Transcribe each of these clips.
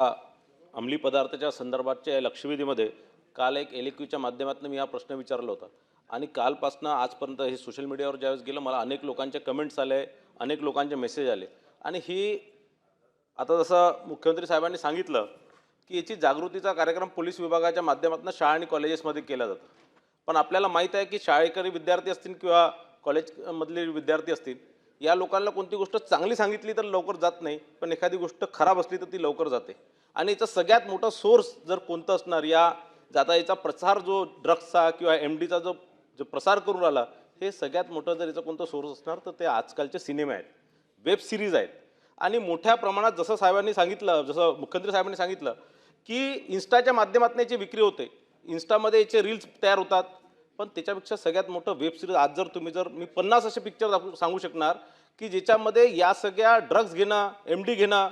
अंमली पदार्थाच्या संदर्भाच्या लक्षवेधीमध्ये काल एक एलक्यूच्या माध्यमातून मी हा प्रश्न विचारला होता आणि कालपासून आजपर्यंत हे सोशल मीडियावर ज्यावेळेस गेलं मला अनेक लोकांचे कमेंट्स आले, अनेक लोकांचे मेसेज आले आणि ही आता जसं मुख्यमंत्री साहेबांनी सांगितलं की याची जागृतीचा कार्यक्रम पोलीस विभागाच्या माध्यमातून शाळा आणि कॉलेजेसमध्ये केला जातो। पण आपल्याला माहीत आहे की शाळेकरी विद्यार्थी असतील किंवा कॉलेजमधले विद्यार्थी असतील, या लोकांना कोणती गोष्ट चांगली सांगितली तर लवकर जात नाही, पण एखादी गोष्ट खराब असली तर ती लवकर जाते। आणि याचा सगळ्यात मोठा सोर्स जर कोणतं असणार, या जाता याचा प्रसार जो ड्रग्सचा किंवा एमडीचा जो प्रसार करून राहिला, हे सगळ्यात मोठं जर याचा कोणतं सोर्स असणार तर ते आजकालचे सिनेमा आहेत, वेब सिरीज आहेत। आणि मोठ्या प्रमाणात जसं साहेबांनी सांगितलं, जसं मुख्यमंत्री साहेबांनी सांगितलं की इन्स्टाच्या माध्यमातून याची विक्री होते, इन्स्टामध्ये याचे रील्स तयार होतात, पण त्याच्यापेक्षा सगळ्यात मोठं वेब सिरीज आज जर मी 50 असे पिक्चर सांगू शकणार की ज्याच्यामध्ये या सगळ्या ड्रग्स घेणं, एमडी घेणं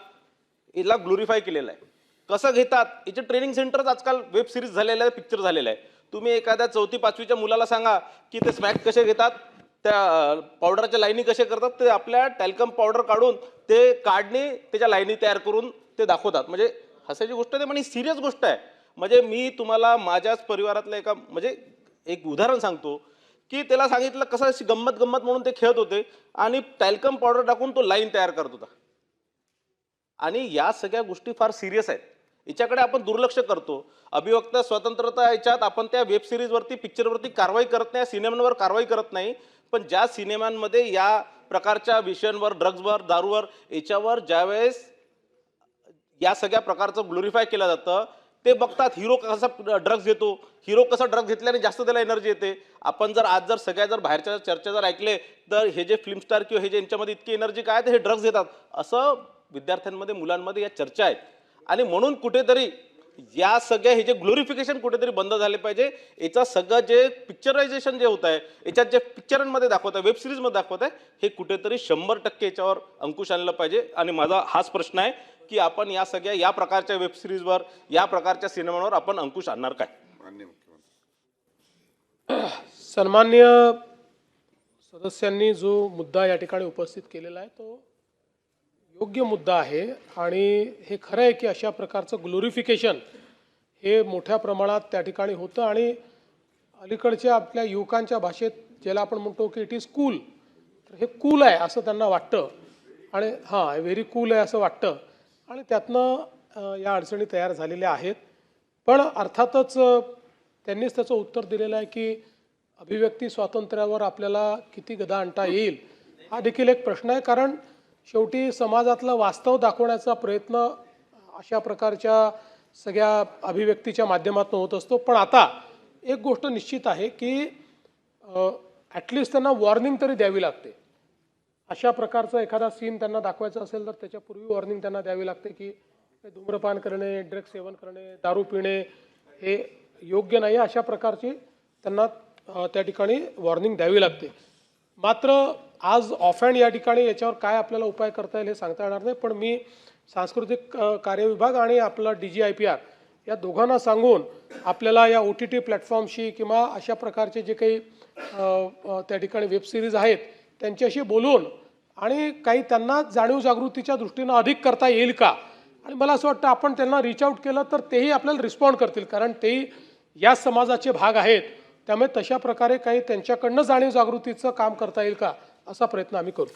याला ग्लोरीफाय केलेलं आहे। कसं घेतात याचे ट्रेनिंग सेंटरच आजकाल वेब सिरीज झालेलं आहे, पिक्चर झालेलं आहे। तुम्ही एखाद्या 4थी 5वीच्या मुलाला सांगा की ते स्मॅक कसे घेतात, त्या पावडरच्या लाईनी कसे करतात, ते आपल्या टॅल्कम पावडर काढून ते काढणे त्याच्या लाईनी तयार करून ते दाखवतात। म्हणजे हसायची गोष्ट आहे पण ही सिरियस गोष्ट आहे। म्हणजे मी तुम्हाला माझ्याच परिवारातलं एक उदाहरण सांगतो की त्याला सांगितलं कसं अशी गंमत म्हणून ते खेळत होते आणि टॅल्कम पावडर टाकून तो लाईन तयार करत होता। आणि या सगळ्या गोष्टी फार सिरियस आहेत, याच्याकडे आपण दुर्लक्ष करतो। अभिव्यक्त स्वतंत्रता याच्यात आपण त्या वेब सिरीजवरती, पिक्चरवरती कारवाई करत नाही, सिनेमांवर कारवाई करत नाही, पण ज्या सिनेमांमध्ये या प्रकारच्या विषयांवर, ड्रग्सवर, दारूवर, याच्यावर ज्यावेळेस या सगळ्या प्रकारचं ग्लोरीफाय केलं जातं, ते बघतात हिरो कसा ड्रग्स घेतो, हिरो कसा ड्रग्स घेतल्याने जास्त त्याला एनर्जी येते। आपण जर सगळ्या बाहेरच्या चर्चा जर ऐकले तर हे जे फिल्म स्टार किंवा हे जे यांच्यामध्ये इतकी एनर्जी काय तर हे ड्रग्स घेतात, असं विद्यार्थ्यांमध्ये, मुलांमध्ये या चर्चा आहेत। आणि म्हणून कुठेतरी या सगळ्या हे जे ग्लोरिफिकेशन कुठेतरी बंद झाले पाहिजे। याचं सगळं जे पिक्चरायझेशन जे होत आहे, याच्यात जे पिक्चरांमध्ये दाखवत आहे, वेब सिरीजमध्ये दाखवत आहे, हे कुठेतरी 100% याच्यावर अंकुश आणलं पाहिजे। आणि माझा हाच प्रश्न आहे की आपण या सगळ्या या प्रकारच्या वेब सिरीजवर, या प्रकारच्या सिनेमांवर आपण अंकुश आणणार काय? सन्मान्य सदस्यांनी जो मुद्दा या ठिकाणी उपस्थित केलेला आहे तो योग्य मुद्दा आहे आणि हे खरं आहे की अशा प्रकारचं ग्लोरिफिकेशन हे मोठ्या प्रमाणात त्या ठिकाणी होतं आणि अलीकडच्या आपल्या युवकांच्या भाषेत ज्याला आपण म्हणतो की इट इज कूल, तर हे कूल आहे असं त्यांना वाटतं आणि हां व्हेरी कूल आहे असं वाटतं आणि त्यातनं या अडचणी तयार झालेल्या आहेत। पण अर्थातच त्यांनीच त्याचं उत्तर दिलेलं आहे की अभिव्यक्ती स्वातंत्र्यावर आपल्याला किती गदा आणता येईल हा देखील एक प्रश्न आहे, कारण शेवटी समाजातलं वास्तव दाखवण्याचा प्रयत्न अशा प्रकारच्या सगळ्या अभिव्यक्तीच्या माध्यमातून होत असतो। पण आता एक गोष्ट निश्चित आहे की ॲटलिस्ट त्यांना वॉर्निंग तरी द्यावी लागते। अशा प्रकारचा एखादा सीन त्यांना दाखवायचा असेल तर त्याच्यापूर्वी वॉर्निंग त्यांना द्यावी लागते की धूम्रपान करणे, ड्रग्स सेवन करणे, दारू पिणे हे योग्य नाही, अशा प्रकारची त्यांना त्या ठिकाणी वॉर्निंग द्यावी लागते। मात्र आज ऑफहँड या ठिकाणी याच्यावर काय आपल्याला उपाय करता येईल हे सांगता येणार नाही, पण मी सांस्कृतिक कार्य विभाग आणि आपला DGIPR या दोघांना सांगून आपल्याला या OTT प्लॅटफॉर्मशी किंवा अशा प्रकारचे जे काही त्या ठिकाणी वेब सिरीज आहेत त्यांच्याशी बोलून आणि काही त्यांना जाणीव जागृतीच्या दृष्टीनं अधिक करता येईल का, आणि मला असं वाटतं आपण त्यांना रीच आउट केलं तर तेही आपल्याला रिस्पॉन्ड करतील, कारण तेही या समाजाचे भाग आहेत। त्यामुळे तशा प्रकारे काही त्यांच्याकडनं जाणीव जागृतीचं काम करता येईल का असा प्रयत्न आम्ही करू।